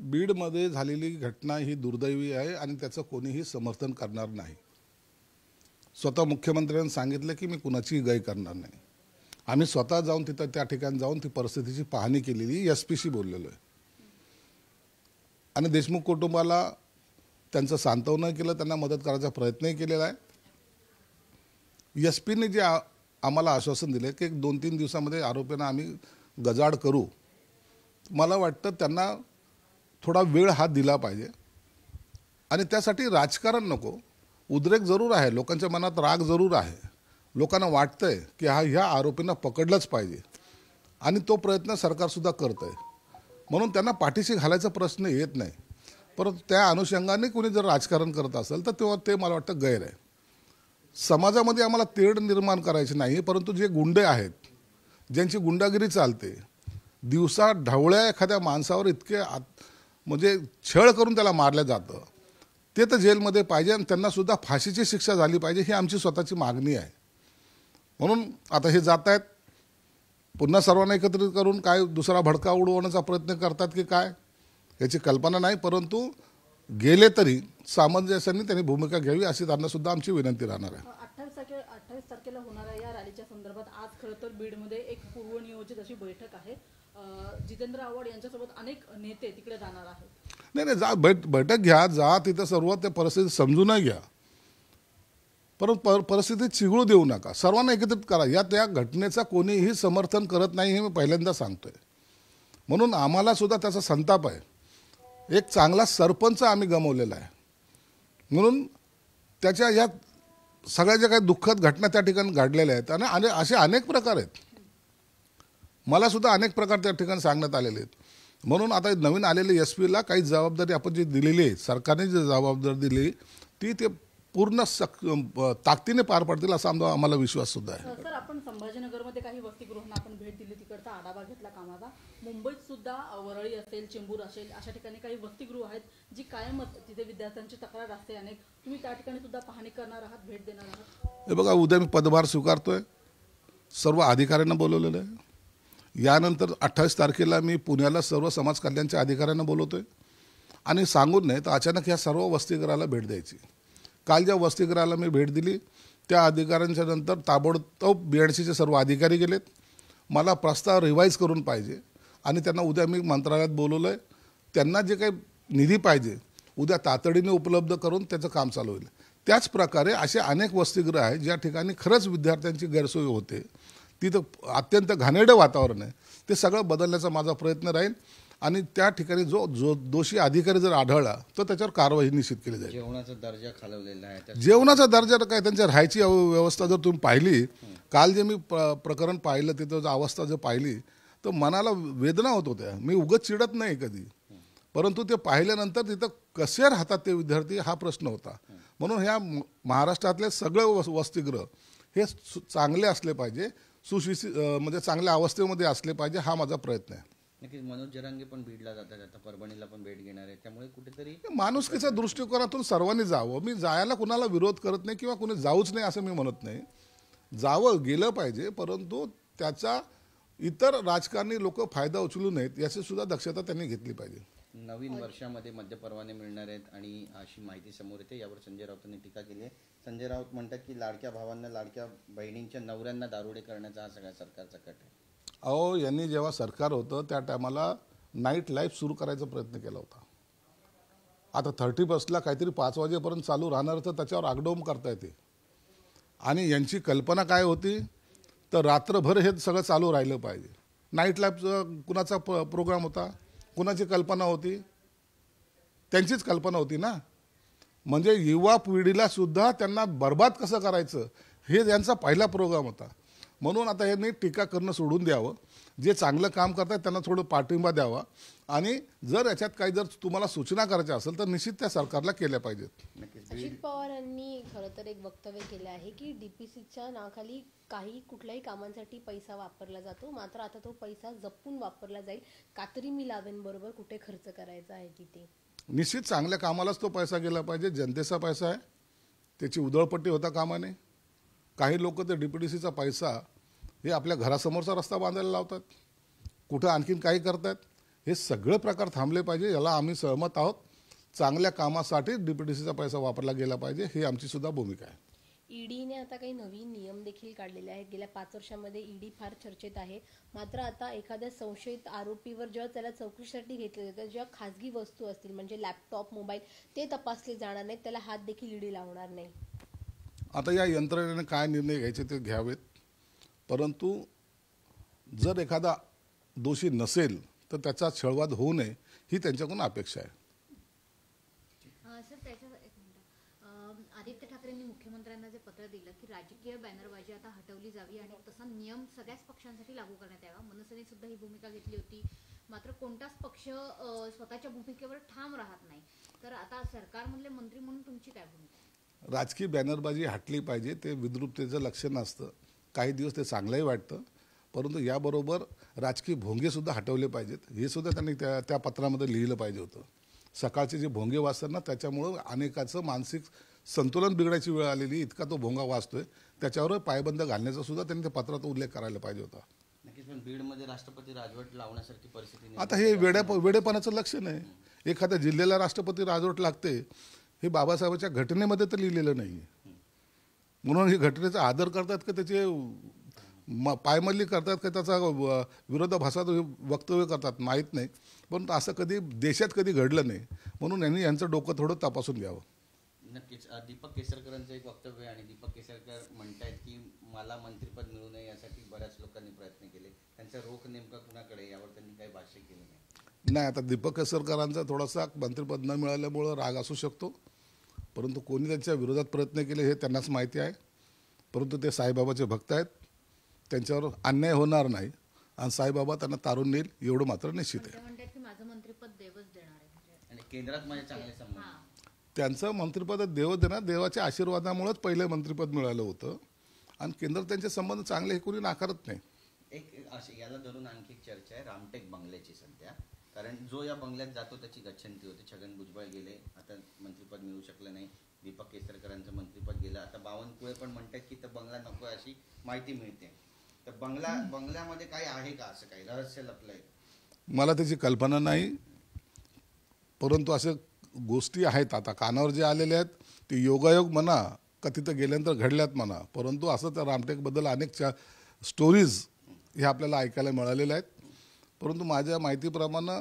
बीडमध्ये झालेली घटना ही दुर्दैवी आहे आणि त्याचं कोणीही समर्थन करणार नाही। स्वतः मुख्यमंत्र्यांनी सांगितलं की मी कुणाचीही गय करणार नाही। आम्ही स्वतः जाऊन तिथं त्या ठिकाणी जाऊन ती परिस्थितीची पाहणी केलेली, एसपीशी बोललेलो आहे आणि देशमुख कुटुंबाला त्यांचं सांत्वन केलं, त्यांना मदत करायचा प्रयत्नही केलेला आहे। एसपीने जे आम्हाला आश्वासन दिले की 2-3 दिवसामध्ये आरोपींना आम्ही गजाड करू, मला वाटतं त्यांना थोडा वेळ हात दिला पाहिजे आणि त्यासाठी राजकारण नको। उद्रेक जरूर आहे, लोकांच्या मनात राग जरूर आहे, लोकांना वाटतंय की ह्या आरोपींना पकडलंच पाहिजे आणि तो प्रयत्न सरकारसुद्धा करतंय, म्हणून त्यांना पाठीशी घालायचा प्रश्न येत नाही। परंतु त्या अनुषंगाने कोणी जर राजकारण करत असेल तर तेव्हा ते मला वाटतं गैर आहे। समाजामध्ये आम्हाला तेढ निर्माण करायची नाही, परंतु जे गुंडे आहेत, ज्यांची गुंडागिरी चालते, दिवसा ढवळ्या एखाद्या माणसावर इतके म्हणजे छळ करून त्याला मारलं जातं, ते तर जेलमध्ये पाहिजे आणि त्यांना सुद्धा फाशीची शिक्षा झाली पाहिजे, ही आमची स्वतःची मागणी आहे। म्हणून आता हे जात आहेत, पुन्हा सर्वांना एकत्रित करून काय दुसरा भडका उडवण्याचा प्रयत्न करतात की काय याची कल्पना नाही, परंतु गेले तरी सामंजस्याने त्यांनी भूमिका घ्यावी अशी त्यांना सुद्धा आमची विनंती राहणार आहे। 28 तारखेला होणाऱ्या या रॅलीच्या संदर्भात आज खरं तर बीडमध्ये एक पूर्वनियोजित अशी बैठक आहे। जितेंद्र आव्हाड यांच्यासोबत अनेक नेते तिकडे जाणार आहेत। नाही जा बैठक घ्या, जा तिथं सर्व ते परिस्थिती समजून घ्या, परंतु परिस्थिती चिघळू देऊ नका, सर्वांना एकत्रित करा। त्या घटनेचा कोणीही समर्थन करत नाही हे मी पहिल्यांदा सांगतोय, म्हणून आम्हाला सुद्धा त्याचा संताप आहे। एक चांगला सरपंच आम्ही गमावलेला आहे, म्हणून त्याच्या या सगळ्या ज्या काही दुःखद घटना त्या ठिकाणी घडलेल्या आहेत आणि असे अनेक प्रकार आहेत, मला सुद्धा अनेक प्रकार त्या ठिकाणी सांगण्यात आलेले आहेत। म्हणून आता नवीन आलेले एसपीला काही जबाबदारी आपण जी दिलेली आहे, सरकारने जी जबाबदारी दिली ते पूर्ण ताकदीने पार पडतील असा आम्हाला विश्वास सुद्धा आहे। सर, आपण संभाजीनगरमध्ये काही वसतिगृहांना आपण भेट दिली, तिकडचा आढावा घेतला कामाचा। मुंबईत सुद्धा वरळी असेल, चेंबूर असेल, अशा ठिकाणी काही वसतिगृह आहेत जी कायमच तिथे विद्यार्थ्यांची तक्रार असते अनेक, तुम्ही त्या ठिकाणी सुद्धा पाहणी करणार आहात, भेट देणार आहात? हे बघा, उद्या मी पदभार स्वीकारतोय, सर्व अधिकाऱ्यांना बोलवलेलं आहे। यानंतर 28 तारखेला मी पुण्याला सर्व समाज कल्याणच्या अधिकाऱ्यांना बोलवतोय आणि सांगून नाही तर अचानक या सर्व वसतिगृहाला भेट द्यायची। काल ज्या वसतिगृहाला मी भेट दिली त्या अधिकाऱ्यांच्या नंतर ताबडतोब BNCचे सर्व अधिकारी गेलेत, मला प्रस्ताव रिवाईज करून पाहिजे आणि त्यांना उद्या मी मंत्रालयात बोलवलं आहे। त्यांना जे काही निधी पाहिजे उद्या तातडीने उपलब्ध करून त्याचं काम चालू होईल। त्याच प्रकारे असे अनेक वसतिगृह आहेत ज्या ठिकाणी खरंच विद्यार्थ्यांची गैरसोय होते, तिथं अत्यंत घाणेरडं वातावरण आहे, ते सगळं बदलण्याचा माझा प्रयत्न राहील आणि त्या ठिकाणी जो दोषी अधिकारी जर आढळला तर त्याच्यावर कारवाई निश्चित केली जाईल। जेवणाचा दर्जा खालवलेला आहे, जेवणाचा दर्जा काय, त्यांच्या राहायची व्यवस्था जर तुम्ही पाहिली, काल जे मी प्रकरण पाहिलं तिथं अवस्था जर पाहिली तर मनाला वेदना होत होत्या। मी उगाच चिडत नाही कधी, परंतु ते पाहिल्यानंतर तिथं कसे राहतात ते विद्यार्थी हा प्रश्न होता। म्हणून ह्या महाराष्ट्रातले सगळे वसतिगृह हे चांगले असले पाहिजे, म्हणजे चांगल्या अवस्थेमध्ये असले पाहिजे, हा माझा प्रयत्न आहे। नक्कीच मनोज जरांगे पण बीडला जातात, आता परभणीला पण भेट घेणार आहे, त्यामुळे कुठेतरी माणुसकीच्या दृष्टिकोनातून सर्वांनी जावं। मी जायला कुणाला विरोध करत नाही किंवा कुणी जाऊच नाही असं मी म्हणत नाही, जावं गेलं पाहिजे, परंतु त्याचा इतर राजकारणी लोक फायदा उचलू नयेत याची सुद्धा दक्षता त्यांनी घेतली पाहिजे। नवीन वर्षामध्ये मद्य परवाने मिळणार आहेत आणि अशी माहिती समोर येते, यावर संजय राऊतांनी टीका केली आहे। संजय राऊत म्हणतात की लाडक्या भावांना, लाडक्या बहिणींच्या नवऱ्यांना दारुडे करण्याचा हा सगळ्या सरकारचा कट आहे। अहो, यांनी जेव्हा सरकार होतं त्या टायमाला नाईट लाईफ सुरू करायचा प्रयत्न केला होता। आता 31ला काहीतरी 5 वाजेपर्यंत चालू राहणार तर त्याच्यावर आगडोम करता येते आणि यांची कल्पना काय होती तर रात्रभर हे सगळं चालू राहिलं पाहिजे। नाईट लाईफचा कुणाचा प्रोग्राम होता, कुणाची कल्पना होती, त्यांचीच कल्पना होती ना। म्हणजे युवा पिढीला सुद्धा त्यांना बर्बाद कसं करायचं हे यांचा पहिला प्रोग्राम होता। म्हणून आता यांनी टीका करणं सोडून द्यावं, जे चांगलं काम करतात त्यांना थोडं पाठिंबा द्यावा आणि जर याच्यात काही जर तुम्हाला सूचना करायच्या असेल तर निश्चित त्या सरकारला केल्या पाहिजेत। अजित पवार यांनी खरं तर एक वक्तव्य केलं आहे की DPCच्या नावाखाली कुठल्याही कामांसाठी पैसा वापरला जातो, मात्र आता तो पैसा जपून वापरला जाईल, कातरी मी लावेन बरोबर कुठे खर्च करायचा आहे तिथे। निश्चित चांगल्या कामालाच तो पैसा गेला पाहिजे, जनतेचा पैसा आहे, त्याची उधळपट्टी होता कामा नये। काही लोक ते DPDCचा पैसा हे आपल्या घरासमोरचा रस्ता बांधायला लावतात, कुठं आणखीन काही करतात, हे सगळे प्रकार थांबले पाहिजे, याला आम्ही सहमत आहोत. चांगल्या कामासाठी DPDCचा पैसा वापरला गेला पाहिजे, ही आमची सुद्धा भूमिका आहे. ईडीने आता काही नवीन नियम देखील काढलेले आहेत. गेल्या 5 वर्षामध्ये ईडी फार चर्चेत आहे. मात्र आता एखाद्या संशयित आरोपीवर जेव्हा त्याला चौकशीसाठी घेतले जाते, जेव्हा खासगी वस्तू असतील म्हणजे लॅपटॉप, मोबाईल, ते तपासले जाणार नाहीत, त्याला हात देखील ईडी लावणार नाही. आता या यंत्रणेने काय निर्णय घ्यायचे ते घ्यावेत, परंतु जर एखादा दोषी नसेल तर त्याचा छळवाद होऊ नये ही त्यांच्याकडून अपेक्षा आहे. सर, त्याच्या एक मिनिट, आदित्य ठाकरेंनी मुख्यमंत्र्यांना जे पत्र दिलं की राजकीय बॅनरबाजी आता हटवली जावी आणि तसा नियम सगळ्याच पक्षांसाठी लागू करण्यात यावा, मनसेने सुद्धा ही भूमिका घेतली होती. मात्र कोणताच पक्ष स्वतःच्या भूमिकेवर ठाम राहत नाही. तर आता सरकारमधले मंत्री म्हणून तुमची काय भूमिका? राजकीय बॅनरबाजी हटली पाहिजे, ते विद्रुपतेचं लक्षण असतं. काही दिवस ते चांगलंही वाटतं, परंतु याबरोबर राजकीय भोंगेसुद्धा हटवले पाहिजेत. हे सुद्धा त्यांनी त्या पत्रामध्ये लिहिलं पाहिजे होतं. सकाळचे जे भोंगे वाचतात ना, त्याच्यामुळं अनेकाचं मानसिक संतुलन बिघडायची वेळ आलेली, इतका तो भोंगा वाचतोय. त्याच्यावर पायबंद घालण्याचा सुद्धा त्यांनी त्या पत्रात उल्लेख करायला पाहिजे होता. नक्कीच, पण बीडमध्ये राष्ट्रपती राजवट लावण्यासारखी परिस्थिती आता हे वेडेपणाचं लक्षण आहे. एखाद्या जिल्ह्याला राष्ट्रपती राजवट लागते हे बाबासाहेबांच्या घटनेमध्ये तर लिहिलेलं नाही. म्हणून ही घटनेचा आदर करतात का त्याचे पायमल्ली करतात का त्याचा विरोधाभासात वक्तव्य करतात माहीत नाही. पण असं कधी देशात कधी घडलं नाही. म्हणून यांनी यांचं डोकं थोडं तपासून घ्यावं. नक्कीच. दीपक केसरकरांचं एक वक्तव्य आहे आणि दीपक केसरकर म्हणतायत की मला मंत्रिपद मिळू नये यासाठी बऱ्याच लोकांनी प्रयत्न केले. त्यांचा रोख नेमका कुणाकडे, यावर त्यांनी काही भाष्य केलं नाही. नाही, आता दीपक केसरकरांचा थोडासा मंत्रिपद न मिळाल्यामुळं राग असू शकतो, परंतु कोणी त्यांच्या विरोधात प्रयत्न केले हे त्यांनाच माहिती आहे. परंतु ते साईबाबाचे भक्त आहेत, त्यांच्यावर अन्याय होणार नाही आणि साईबाबा त्यांना तारून नेईल एवढं मात्र निश्चित आहे. म्हणतात की माझं मंत्रिपद देवच देणार आहे आणि केंद्रात माझे चांगले संबंध. त्यांचं मंत्रिपद देव देणार, देवाच्या आशीर्वादामुळेच पहिलं मंत्रिपद मिळालं होतं आणि केंद्रात त्यांचे संबंध चांगले हे कोणी नाकारत नाही. एक अशी याला धरून आणखी एक चर्चा आहे रामटेक बंगल्याची सध्या. कारण जो या बंगल्यात जातो त्याची गच्छंती होते. छगन भुजबळ गेले, आता मंत्रिपद मिळू शकलं नाही. दीपक केसरकरांचं मंत्रिपद गेलं. आता बावनकुळे पण म्हणतात की तर बंगला नको अशी माहिती मिळते. तर बंगल्यामध्ये काही आहे का, असं काही रहस्य लपलंय? मला त्याची कल्पना नाही, परंतु असे गोष्टी आहेत आता कानावर जे आलेले आहेत ते योगायोग म्हणा का तिथं गेल्यानंतर घडल्यात म्हणा, परंतु असं त्या रामटेकबद्दल अनेक स्टोरीज हे आपल्याला ऐकायला मिळालेल्या आहेत. परंतु माझ्या माहितीप्रमाणे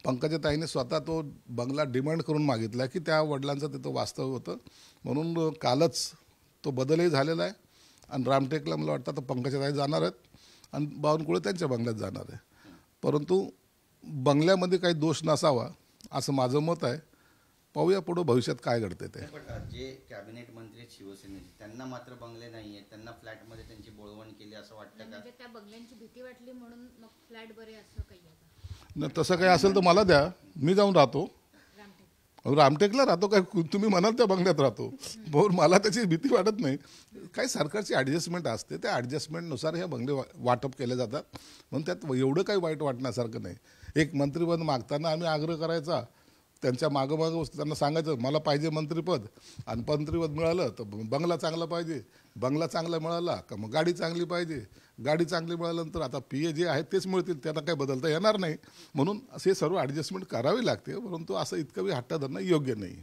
पंकजाताईने स्वतः तो बंगला डिमांड करून मागितला की त्या वडिलांचं तिथं वास्तव्य होतं, म्हणून कालच तो बदलही झालेला आहे. आणि रामटेकला मला वाटतं तर पंकजाताई जाणार आहेत आणि बावनकुळे त्यांच्या बंगल्यात जाणार आहे. परंतु बंगल्यामध्ये काही दोष नसावा असं माझं मत आहे. पाहूया पुढं भविष्यात काय घडते ते. पण जे कॅबिनेट मंत्री शिवसेनेचे त्यांना मात्र बंगले नाही आहेत, त्यांना फ्लॅटमध्ये त्यांची बोळवण केली असं वाटतं का? म्हणजे त्या बंगल्यांची भीती वाटली म्हणून मग फ्लॅट बरे असं काही आहे का? न तसं काही असेल तर मला द्या, मी जाऊन राहतो. रामटेकला राहतो काय, तुम्ही म्हणाल त्या बंगल्यात राहतो. भाऊ मला त्याची भीती वाटत नाही. काही सरकारची ॲडजस्टमेंट असते, त्या ॲडजस्टमेंटनुसार हे बंगले वाटप केले जातात. म्हणून त्यात एवढं काही वाईट वाटण्यासारखं नाही. एक मंत्रिपद मागताना आम्ही आग्रह करायचा, त्यांच्या मागं त्यांना सांगायचं मला पाहिजे मंत्रिपद, आणि मंत्रिपद मिळालं तर बंगला चांगला पाहिजे, बंगला चांगला मिळाला का मग गाडी चांगली पाहिजे, गाडी चांगली मिळाल्यानंतर आता PA जे आहेत तेच मिळतील, त्यांना काही बदलता येणार नाही. म्हणून असे सर्व ॲडजस्टमेंट करावी लागते, परंतु असं इतकं बी हट्ट धरणं योग्य नाही.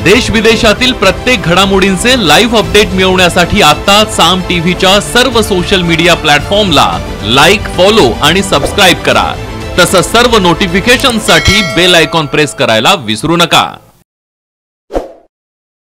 देश विदेशातील प्रत्येक घडामोडींचे लाईव्ह अपडेट मिळवण्यासाठी आता साम टीव्हीच्या सर्व सोशल मीडिया प्लॅटफॉर्मला लाईक, फॉलो आणि सबस्क्राईब करा. तसंच सर्व नोटिफिकेशनसाठी बेल आयकॉन प्रेस करायला विसरू नका.